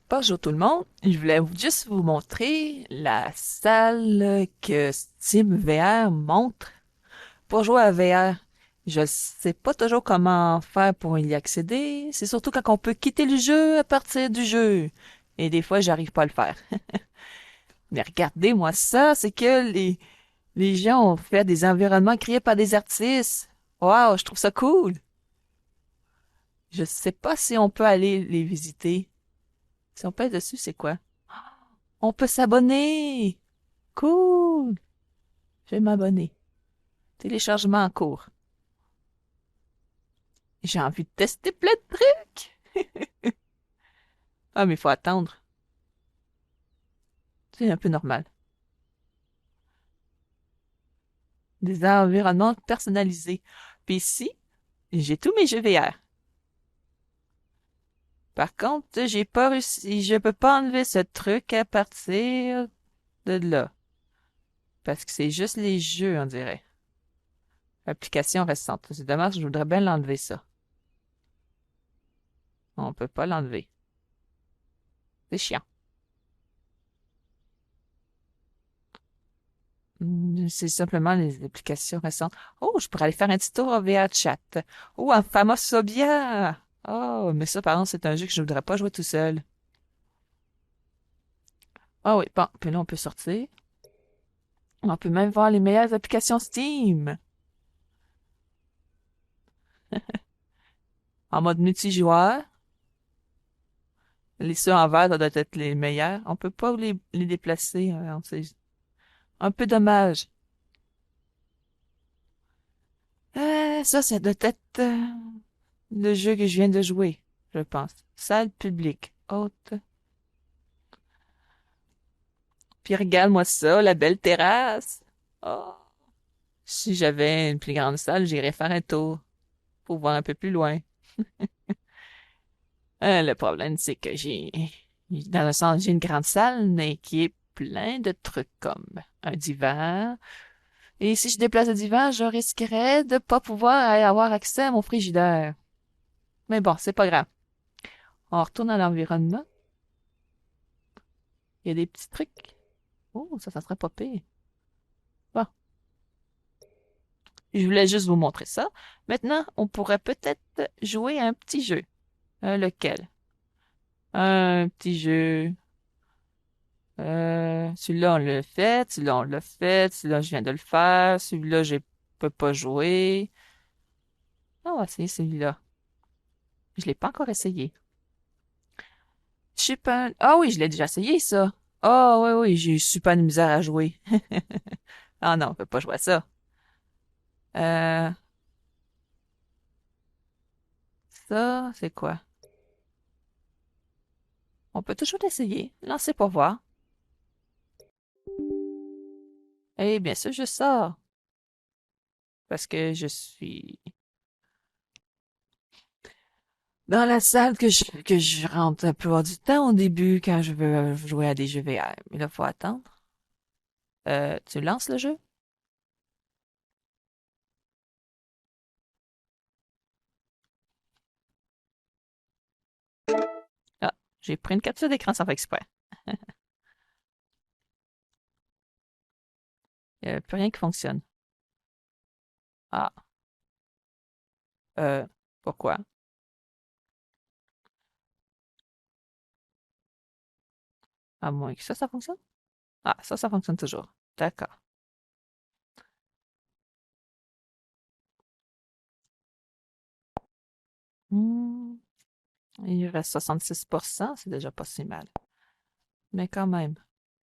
Bonjour tout le monde, je voulais juste vous montrer la salle que Steam VR montre pour jouer à VR. Je sais pas toujours comment faire pour y accéder, c'est surtout quand on peut quitter le jeu à partir du jeu. Et des fois, j'arrive pas à le faire. Mais regardez-moi ça, c'est que les gens ont fait des environnements créés par des artistes. Waouh, je trouve ça cool. Je sais pas si on peut aller les visiter. Si on pèse dessus, c'est quoi? On peut s'abonner! Cool! Je vais m'abonner. Téléchargement en cours. J'ai envie de tester plein de trucs! Ah, mais il faut attendre. C'est un peu normal. Des environnements personnalisés. Puis ici, j'ai tous mes jeux VR. Par contre, j'ai pas réussi, je peux pas enlever ce truc à partir de là. Parce que c'est juste les jeux, on dirait. Application récente. C'est dommage, je voudrais bien l'enlever, ça. On peut pas l'enlever. C'est chiant. C'est simplement les applications récentes. Oh, je pourrais aller faire un petit tour au VR Chat. Oh, un Phasmophobia! Oh, mais ça, par exemple, c'est un jeu que je ne voudrais pas jouer tout seul. Ah oui, bon, puis là, on peut sortir. On peut même voir les meilleures applications Steam. En mode multijoueur. Les ceux en vert, ça doit être les meilleurs. On peut pas les déplacer. C'est un peu dommage. Ça doit être le jeu que je viens de jouer, je pense. Salle publique. Haute. Puis regarde-moi ça, la belle terrasse. Oh, si j'avais une plus grande salle, j'irais faire un tour pour voir un peu plus loin. Le problème, c'est que dans le sens, j'ai une grande salle, mais qui est plein de trucs comme un divan. Et si je déplace le divan, je risquerais de pas pouvoir avoir accès à mon frigidaire. Mais bon, c'est pas grave. On retourne à l'environnement. Il y a des petits trucs. Oh, ça serait pas pire. Bon, je voulais juste vous montrer ça. Maintenant, on pourrait peut-être jouer à un petit jeu. Lequel? Un petit jeu. Celui-là, on l'a fait. Celui-là, on l'a fait. Celui-là, je viens de le faire. Celui-là, je peux pas jouer. Ah, on va essayer celui-là. Je l'ai pas encore essayé. Je suis pas... Ah oui, je l'ai déjà essayé, ça. Ah oui, oui, j'ai eu super de misère à jouer. Ah non, on peut pas jouer à ça. Euh, Ça, c'est quoi? On peut toujours l'essayer. Lancer pour voir. Eh bien sûr, je sors. Parce que je suis dans la salle que je rentre un peu du temps au début quand je veux jouer à des jeux VR. Mais là, faut attendre. Tu lances le jeu? Ah, j'ai pris une capture d'écran sans faire exprès. Il n'y a plus rien qui fonctionne. Ah, euh, pourquoi? À moins que ça fonctionne? Ah, ça fonctionne toujours. D'accord. Hmm, il reste 66%, c'est déjà pas si mal. Mais quand même.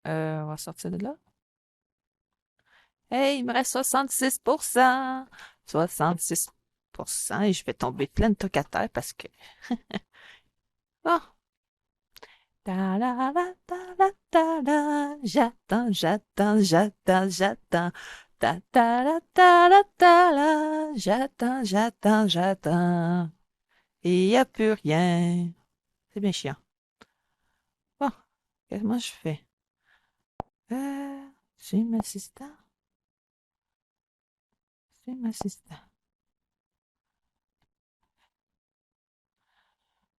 On va sortir de là. Hey, il me reste 66%. 66%, et je vais tomber plein de trucs à terre parce que... Oh! Ta la la ta la ta la. J'attends, j'attends, j'attends, j'attends. Ta la. J'attends, j'attends, j'attends. Et y a plus rien. C'est bien chiant. Bon, qu'est-ce que moi je fais? J'ai ma assistant. C'est ma assistant.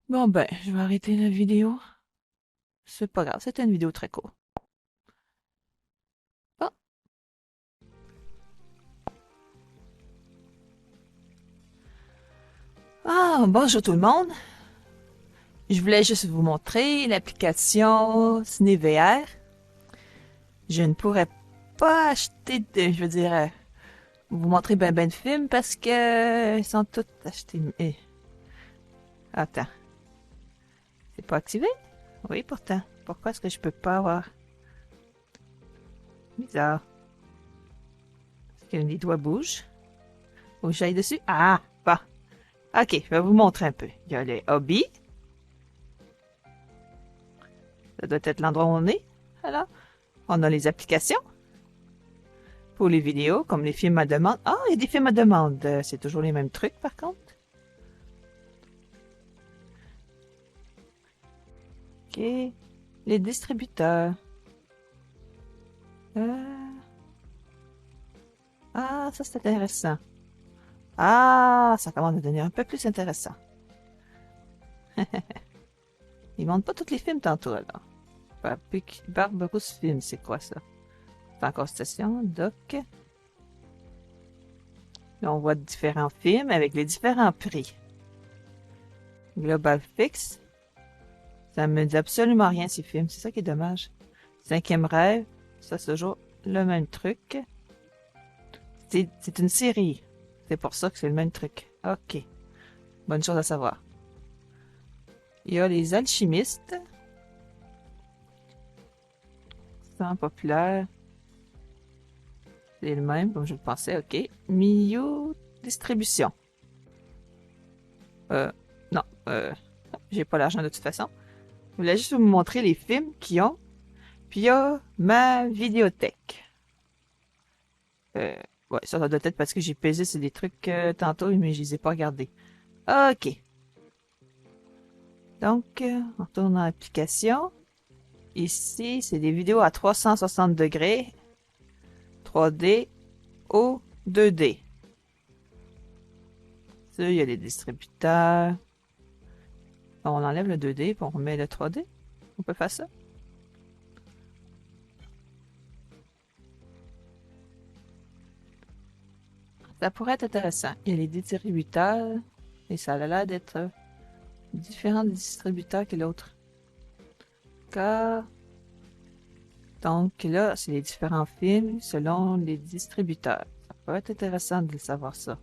Bon ben, je vais arrêter la vidéo. C'est pas grave, c'était une vidéo très courte. Bon. Ah, bonjour tout le monde. Je voulais juste vous montrer l'application CinéVR. Je ne pourrais pas acheter je veux dire, vous montrer ben de films parce que ils sont tous achetés. Attends, c'est pas activé? Oui, pourtant. Pourquoi est-ce que je peux pas avoir? Bizarre. Est-ce que les doigts bougent? Faut que j'aille dessus? Ah, bon. Ok, je vais vous montrer un peu. Il y a les hobbies. Ça doit être l'endroit où on est. Alors, on a les applications. Pour les vidéos, comme les films à demande. Ah, il y a des films à demande. C'est toujours les mêmes trucs, par contre. Ok. Les distributeurs. Euh, Ah, ça c'est intéressant. Ah, ça commence à devenir un peu plus intéressant. Ils montrent pas tous les films tantôt, alors. Barberousse Film, c'est quoi ça? C'est encore station, doc. Là, on voit différents films avec les différents prix. Global Fix. Ça me dit absolument rien, ces films. C'est ça qui est dommage. Cinquième rêve. Ça, c'est toujours le même truc. C'est une série. C'est pour ça que c'est le même truc. Ok. Bonne chose à savoir. Il y a les alchimistes. C'est populaire. C'est le même, comme je le pensais. Ok. Miyu Distribution. Euh, non. J'ai pas l'argent de toute façon. Je voulais juste vous montrer les films qu'ils ont. Puis il y a ma vidéothèque. Euh, ouais, ça doit être parce que j'ai pesé sur des trucs tantôt, mais je les ai pas regardés. Ok. Donc, on retourne dans l'application. Ici, c'est des vidéos à 360 degrés, 3D ou 2D. Ça, il y a les distributeurs. Bon, on enlève le 2D puis on remet le 3D. On peut faire ça. Ça pourrait être intéressant. Il y a les distributeurs et ça a l'air d'être différent des distributeurs que l'autre. Donc là, c'est les différents films selon les distributeurs. Ça peut être intéressant de savoir ça.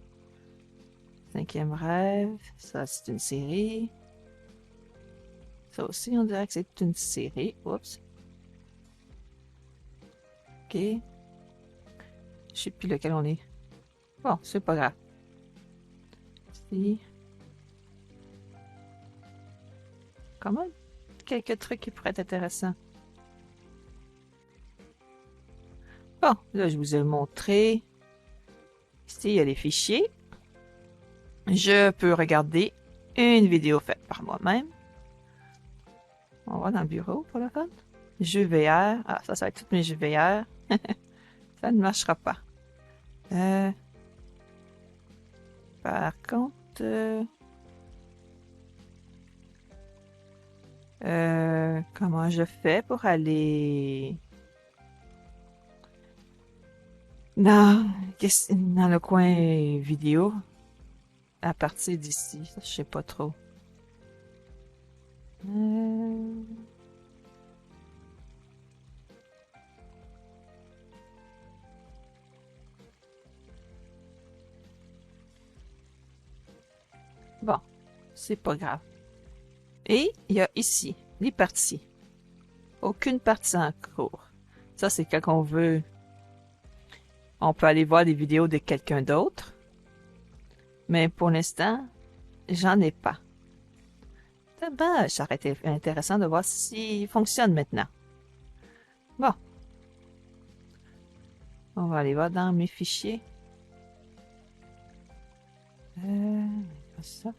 Cinquième rêve, ça c'est une série. Ça aussi, on dirait que c'est une série. Oups. Ok. Je sais plus lequel on est. Bon, c'est pas grave. Ici. Quand même, quelques trucs qui pourraient être intéressants. Bon, là, je vous ai montré. Ici, il y a les fichiers. Je peux regarder une vidéo faite par moi-même. On va dans le bureau pour le fun. Jeux VR. Ah, ça va être tous mes jeux VR. Ça ne marchera pas. Euh, Par contre, comment je fais pour aller dans le coin vidéo à partir d'ici? Je sais pas trop. Euh, Bon, c'est pas grave. Et il y a ici les parties. Aucune partie en cours. Ça, c'est quand on veut. On peut aller voir des vidéos de quelqu'un d'autre. Mais pour l'instant, j'en ai pas. Ben, ça aurait été intéressant de voir s'il fonctionne maintenant. Bon, on va aller voir dans mes fichiers. Ça.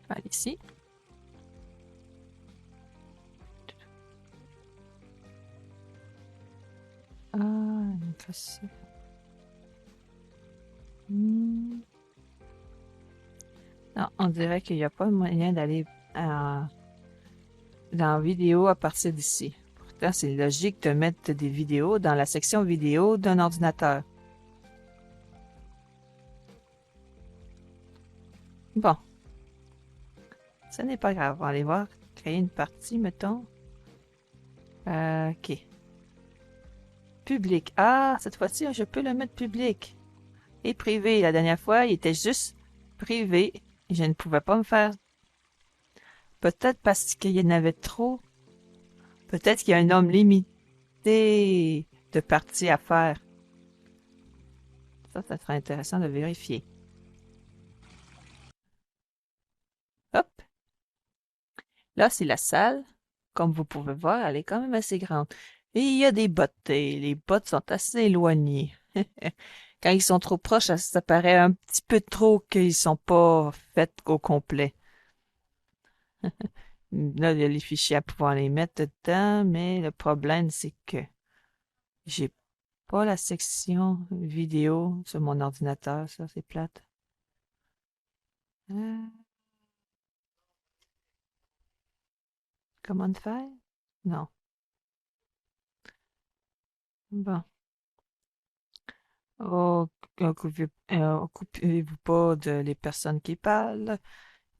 Je vais aller ici. Ah, ça. Non, Non, on dirait qu'il n'y a pas moyen d'aller dans vidéo à partir d'ici. Pourtant, c'est logique de mettre des vidéos dans la section vidéo d'un ordinateur. Bon. Ce n'est pas grave. On va aller voir. Créer une partie, mettons. OK. Public. Ah, cette fois-ci, je peux le mettre public. Et privé. La dernière fois, il était juste privé. Je ne pouvais pas me faire... Peut-être parce qu'il y en avait trop. Peut-être qu'il y a un nombre limité de parties à faire. Ça serait intéressant de vérifier. Hop. Là, c'est la salle. Comme vous pouvez voir, elle est quand même assez grande. Et il y a des bottes. Et les bottes sont assez éloignées. Quand ils sont trop proches, ça paraît un petit peu trop qu'ils sont pas faits au complet. Là, il y a les fichiers à pouvoir les mettre dedans, mais le problème, c'est que j'ai pas la section vidéo sur mon ordinateur. Ça, c'est plate. Comment faire? Non. Bon. Oh, occupez-vous pas de les personnes qui parlent.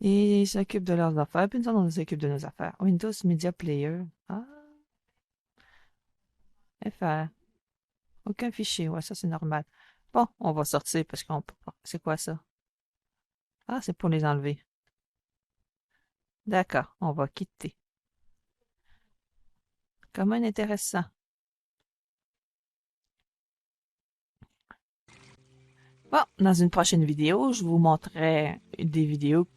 Ils s'occupent de leurs affaires, puis nous, on s'occupe de nos affaires. Windows Media Player. Ah, FR. Aucun fichier. Ouais, ça, c'est normal. Bon, on va sortir parce qu'on peut pas. C'est quoi ça? Ah, c'est pour les enlever. D'accord, on va quitter. Comment intéressant. Bon, dans une prochaine vidéo, je vous montrerai des vidéos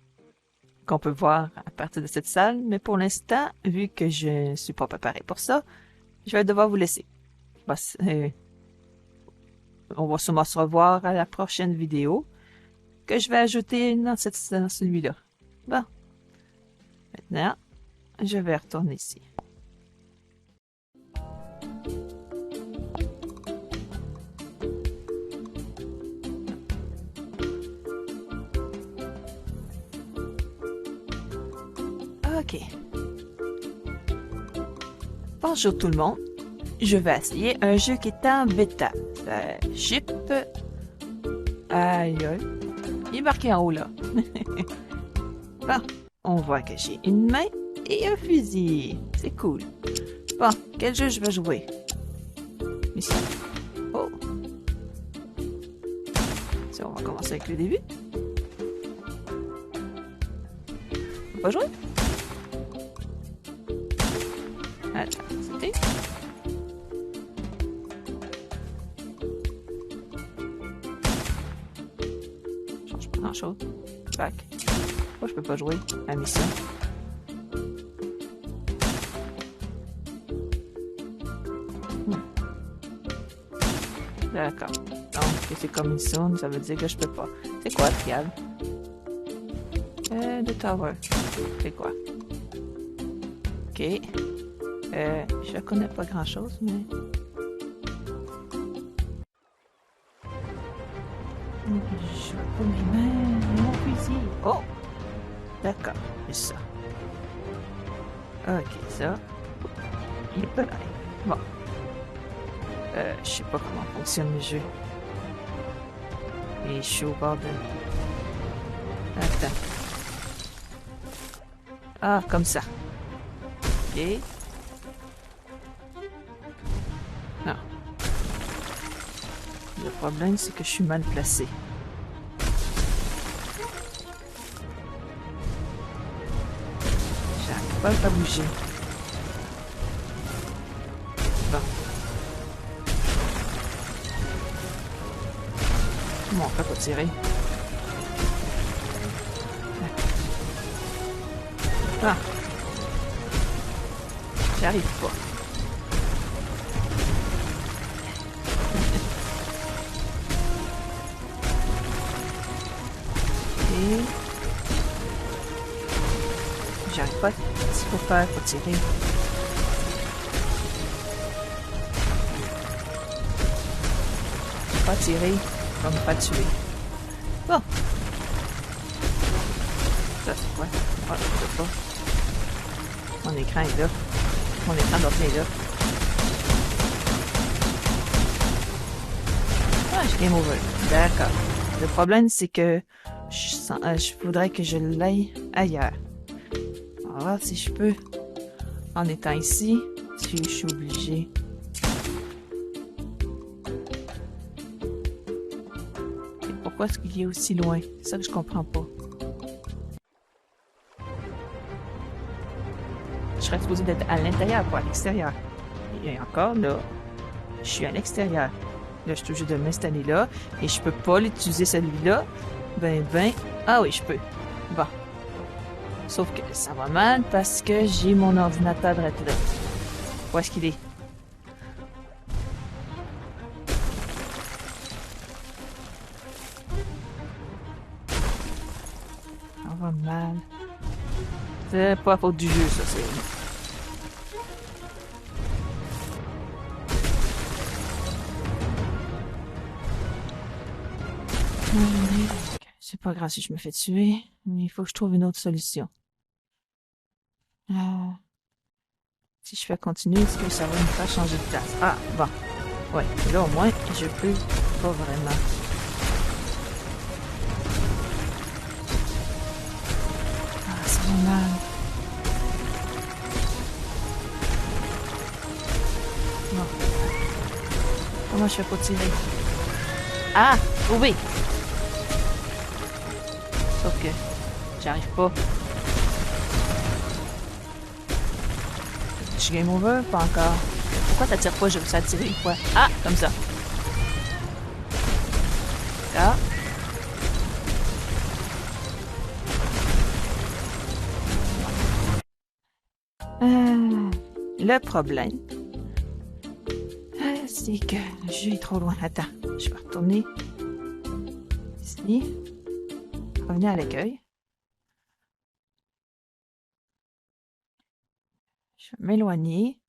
qu'on peut voir à partir de cette salle, mais pour l'instant, vu que je ne suis pas préparé pour ça, je vais devoir vous laisser. On va sûrement se revoir à la prochaine vidéo que je vais ajouter dans celui-là. Bon, maintenant, je vais retourner ici. OK. Bonjour tout le monde. Je vais essayer un jeu qui est en bêta. Ship. Aïe, aïe. Il est marqué en haut là. Bon, on voit que j'ai une main et un fusil. C'est cool. Bon, quel jeu je vais jouer? Ici. Oh. Si on va commencer avec le début. On va jouer? Attends, c'était. Change pas grand chose. Back. Pourquoi je peux pas jouer à la mission? D'accord. Donc, c'est comme mission, ça veut dire que je peux pas. C'est quoi, trial? The Tower. C'est quoi? Ok. Je connais pas grand chose, mais. Je vois pas mes mains, mon fusil. Oh! D'accord, c'est ça. Ok, ça. Il est pas là. Bon. Je sais pas comment fonctionne le jeu. Et je suis au bord de... Attends. Ah, comme ça. Ok. Non. Le problème, c'est que je suis mal placé. J'arrive pas à bouger. Bon. Comment on fait pour tirer? Ah. J'arrive pas. Et... J'arrive pas. Qu'est-ce qu'il faut faire pour tirer? Pas tirer, comme pas tuer. Bon. pas. Mon écran est là. Mon écran d'ordi est là. Ah, j'ai game over. D'accord. Le problème, c'est que je voudrais que je l'aille ailleurs. On va voir si je peux. En étant ici, si je suis obligée. Et pourquoi est-ce qu'il est aussi loin? C'est ça que je comprends pas. Je serais supposée d'être à l'intérieur, pas à l'extérieur. Et encore, là, je suis à l'extérieur. Là, je suis obligée de m'installer là. Et je peux pas l'utiliser celui-là. Ah oui, je peux. Bon. Sauf que ça va mal parce que j'ai mon ordinateur direct là. Où est-ce qu'il est? Ça va mal. C'est pas à faute du jeu, ça, c'est... C'est pas grave si je me fais tuer, mais il faut que je trouve une autre solution. Si je fais continuer, est-ce que ça va me faire changer de place? Ah, bon. Ouais, là au moins, je peux pas vraiment. Ah, ça va mal. Bon. Comment je fais pour tirer? Ah! Oui! Sauf que j'arrive pas. Je suis game over? Pas encore. Pourquoi t'attires pas? Je veux ça tirer quoi? Ah! Comme ça. D'accord. Le problème, c'est que le jeu est trop loin. Attends, je vais retourner ici. Revenir à l'accueil. Je vais m'éloigner.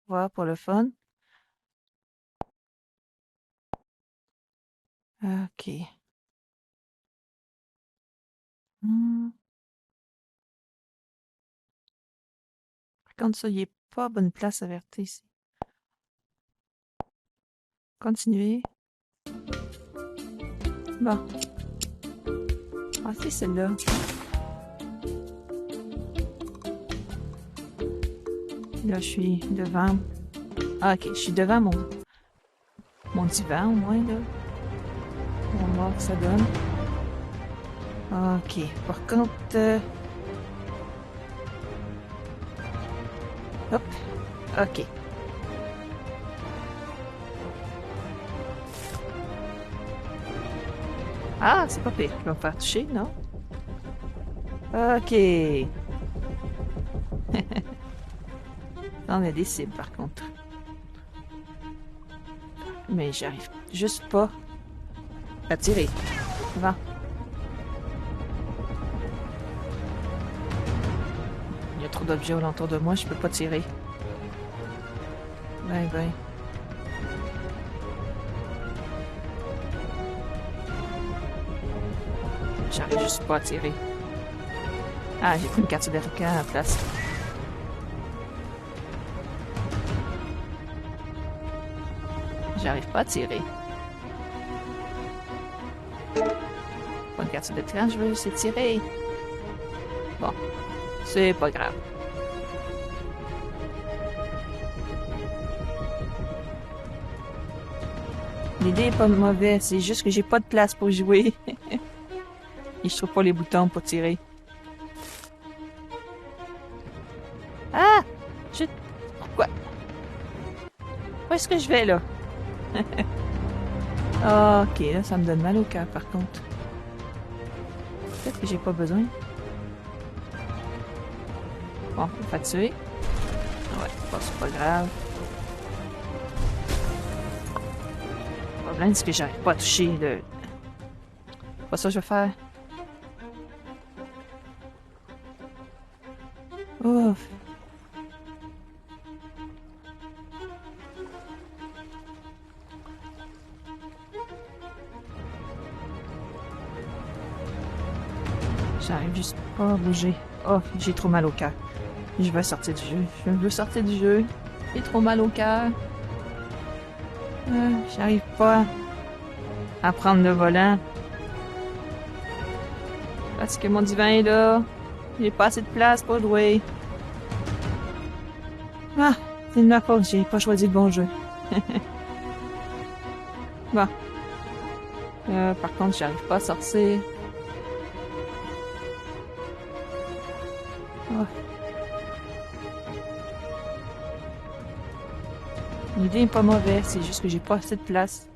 Voir pour le fun. Ok. Par contre, ça, il n'est pas à bonne place à verter ici. Continuer. Bon. Ah, c'est celle-là. Là, je suis devant. Ah, ok, je suis devant mon divan, au moins, là. On va voir que ça donne. Ok, par contre... Hop, ok. Ah, c'est pas pire. Je vais me faire toucher, non? Ok. On a des cibles, par contre. Mais j'arrive juste pas à tirer. Va. Il y a trop d'objets alentour de moi, je peux pas tirer. Ben. J'arrive juste pas à tirer. Ah, j'ai pris une carte d'Africain à la place. J'arrive pas à tirer. Pas une carte d'écran, je veux essayer de tirer. Bon, c'est pas grave. L'idée est pas mauvaise, c'est juste que j'ai pas de place pour jouer. Et je trouve pas les boutons pour tirer. Ah! Pourquoi? Où est-ce que je vais, là? Ok, là, ça me donne mal au cœur, par contre. Peut-être que j'ai pas besoin. Bon, on va tuer. Ouais, bon, c'est pas grave. Le problème, c'est que j'arrive pas à toucher le... Pas ça que je vais faire. Ouf. J'arrive juste pas à bouger. Oh, j'ai trop mal au cœur. Je veux sortir du jeu. Je veux sortir du jeu. J'ai trop mal au cœur. J'arrive pas à prendre le volant. Parce que mon divan est là. J'ai pas assez de place pour jouer. Ah, c'est de ma faute, j'ai pas choisi le bon jeu. Bon. Par contre, j'arrive pas à sortir. Oh. L'idée est pas mauvaise, c'est juste que j'ai pas assez de place.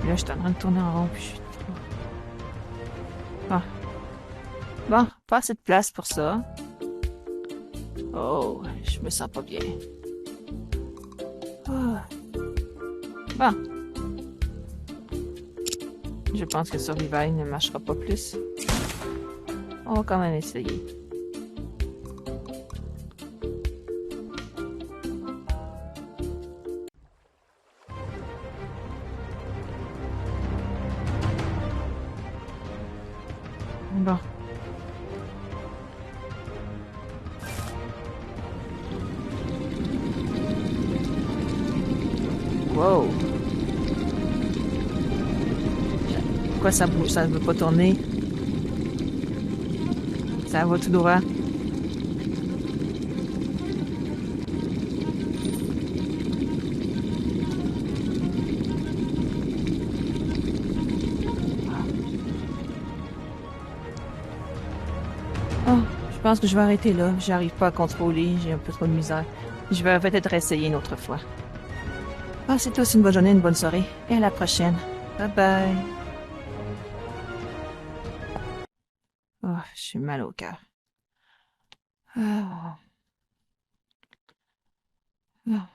Là, je suis en train de tourner en rond, puis je suis trop... Ah. Bon, pas assez de place pour ça. Oh, je me sens pas bien. Ah. Bon. Je pense que Survival ne marchera pas plus. On va quand même essayer. Bon. Wow. Pourquoi ça bouge? Ça ne veut pas tourner? Ça va tout droit. Oh, je pense que je vais arrêter là. J'arrive pas à contrôler. J'ai un peu trop de misère. Je vais peut-être essayer une autre fois. Ah, c'est tous une bonne journée, une bonne soirée. Et à la prochaine. Bye bye. Oh, j'ai mal au cœur. Ah. Ah.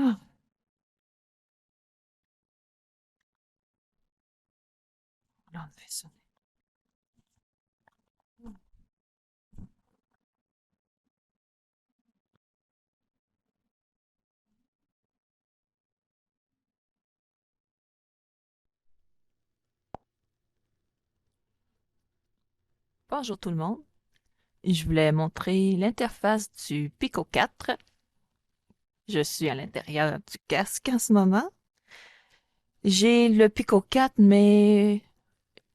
Ah. Là, on fait ça. Bonjour tout le monde. Je voulais montrer l'interface du Pico 4. Je suis à l'intérieur du casque en ce moment. J'ai le Pico 4, mais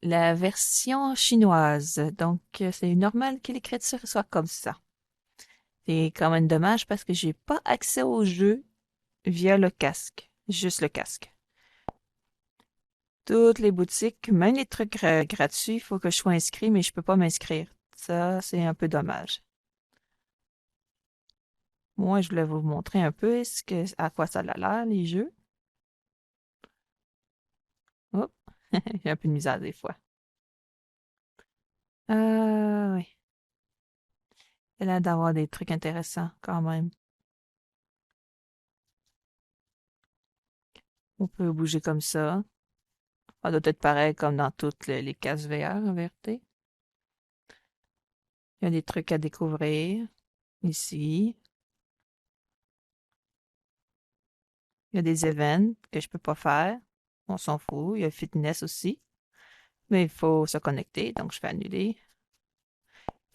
la version chinoise. Donc, c'est normal que l'écriture soit comme ça. C'est quand même dommage parce que j'ai pas accès au jeu via le casque. Juste le casque. Toutes les boutiques, même les trucs gratuits, il faut que je sois inscrit, mais je peux pas m'inscrire. Ça, c'est un peu dommage. Moi, je voulais vous montrer un peu à quoi ça a l'air, les jeux. Hop, j'ai un peu de misère des fois. Oui. Il a l'air d'avoir des trucs intéressants quand même. On peut bouger comme ça. Ça doit être pareil comme dans toutes les cases VR en vérité. Il y a des trucs à découvrir ici. Il y a des events que je peux pas faire. On s'en fout. Il y a fitness aussi. Mais il faut se connecter, donc je fais annuler.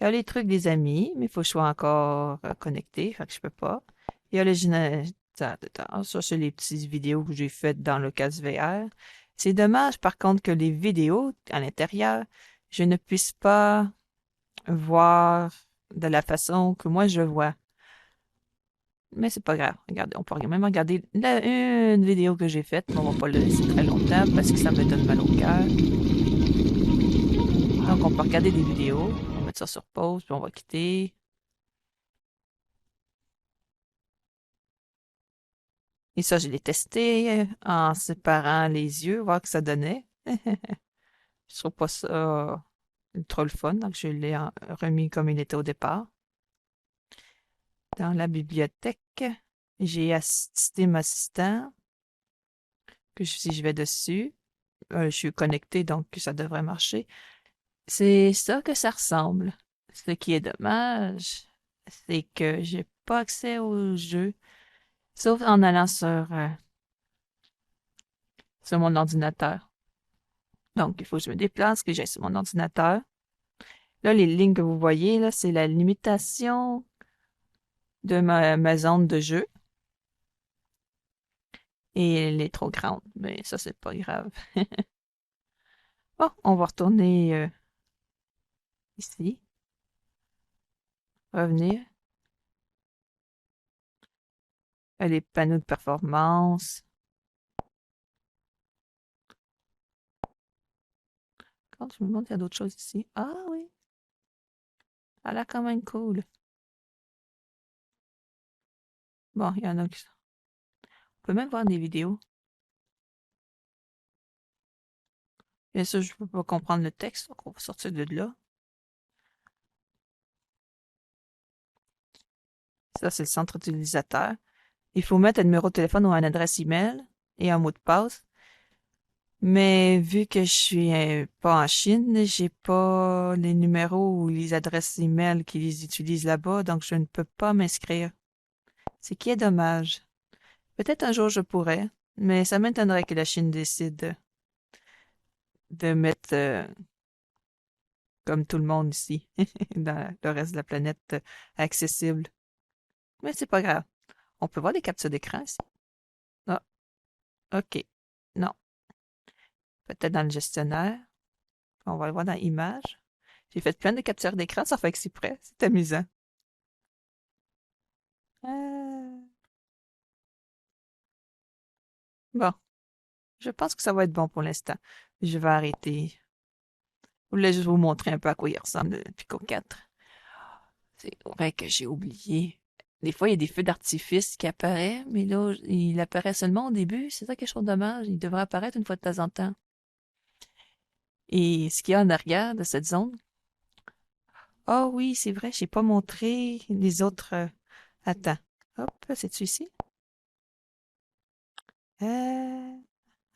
Il y a les trucs des amis, mais il faut que je sois encore connecté, fait que je peux pas. Il y a le générateur. Ça, c'est les petites vidéos que j'ai faites dans le casque VR. C'est dommage, par contre, que les vidéos à l'intérieur, je ne puisse pas voir de la façon que moi je vois. Mais c'est pas grave. Regardez, on peut même regarder une vidéo que j'ai faite, mais on va pas le laisser très longtemps parce que ça me donne mal au cœur. Donc, on peut regarder des vidéos. On va mettre ça sur pause, puis on va quitter. Et ça, je l'ai testé en séparant les yeux, voir que ça donnait. Je trouve pas ça trop le fun, donc je l'ai remis comme il était au départ. Dans la bibliothèque, j'ai Steam Assistant, si je vais dessus, je suis connecté, donc ça devrait marcher. C'est ça que ça ressemble. Ce qui est dommage, c'est que j'ai pas accès au jeu, sauf en allant sur mon ordinateur. Donc, il faut que je me déplace, que j'aille sur mon ordinateur. Là, les lignes que vous voyez, là, c'est la limitation de ma zone de jeu. Et elle est trop grande, mais ça, c'est pas grave. Bon, on va retourner ici, revenir. Les panneaux de performance. Quand je me demande s'il y a d'autres choses ici. Ah oui, elle a quand même cool. Bon, il y en a qui... On peut même voir des vidéos. Bien sûr, je peux pas comprendre le texte, donc on va sortir de là. Ça, c'est le centre utilisateur. Il faut mettre un numéro de téléphone ou une adresse email et un mot de passe. Mais vu que je suis pas en Chine, j'ai pas les numéros ou les adresses email qu'ils utilisent là-bas, donc je ne peux pas m'inscrire. Ce qui est dommage. Peut-être un jour je pourrais, mais ça m'étonnerait que la Chine décide de mettre, comme tout le monde ici, dans le reste de la planète, accessible. Mais c'est pas grave. On peut voir des captures d'écran ici. Ah, ok. Non. Peut-être dans le gestionnaire. On va le voir dans Images. J'ai fait plein de captures d'écran, ça fait exprès. C'est amusant. Euh, Bon, je pense que ça va être bon pour l'instant. Je vais arrêter. Je voulais juste vous montrer un peu à quoi il ressemble le Pico 4. C'est vrai que j'ai oublié. Des fois, il y a des feux d'artifice qui apparaissent, mais là, il apparaît seulement au début. C'est ça que je trouve dommage. Il devrait apparaître une fois de temps en temps. Et ce qu'il y a en arrière de cette zone. Ah oui, c'est vrai, j'ai pas montré les autres. Attends. Hop, c'est-tu ici? Euh,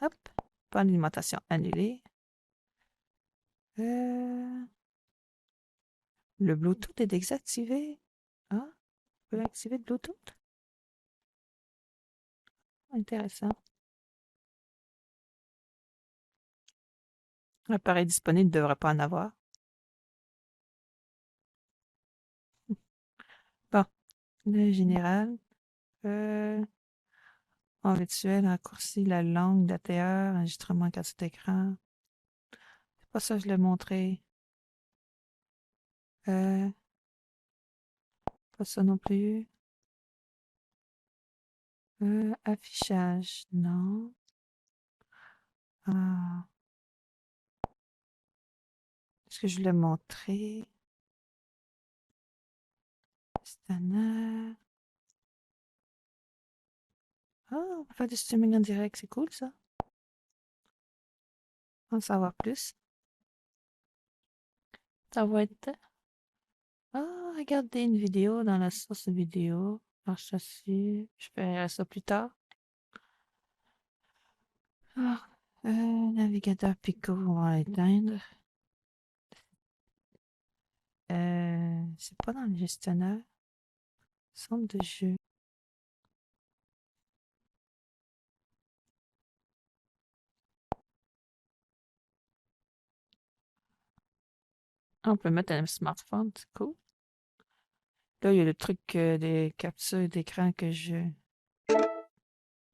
Hop. Pas d'alimentation annulée. Euh, le Bluetooth est désactivé. Ah, on peut activer le Bluetooth? Intéressant. L'appareil disponible ne devrait pas en avoir. Bon, le général. Euh, En virtuel, raccourci la langue d'ATR, enregistrement carte d'écran. C'est pas ça que je l'ai montré. Euh, Pas ça non plus. Affichage, non. Ah, est-ce que je l'ai montré? Scanner. Ah, on peut faire du streaming en direct, c'est cool ça. On va en savoir plus. Ça va être... Ah, regardez une vidéo dans la source vidéo. Marche dessus. Je ferai ça plus tard. Ah, navigateur Pico, on va l'éteindre. C'est pas dans le gestionnaire. Centre de jeu. Ah, on peut mettre un smartphone, c'est cool. Là, il y a le truc des captures d'écran que je...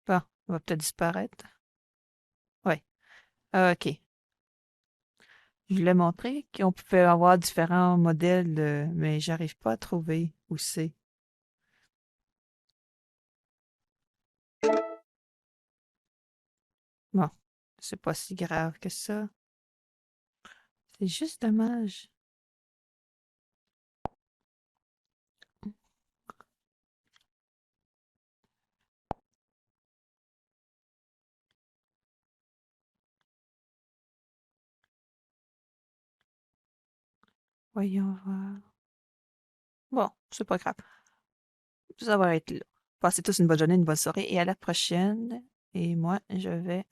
Bon, il va peut-être disparaître. Ouais. Ah, ok. Je voulais montrer qu'on pouvait avoir différents modèles, mais j'arrive pas à trouver où c'est. Bon, c'est pas si grave que ça. C'est juste dommage. Voyons voir. Bon, c'est pas grave. Tout ça va être là. Passez tous une bonne journée, une bonne soirée et à la prochaine. Et moi, je vais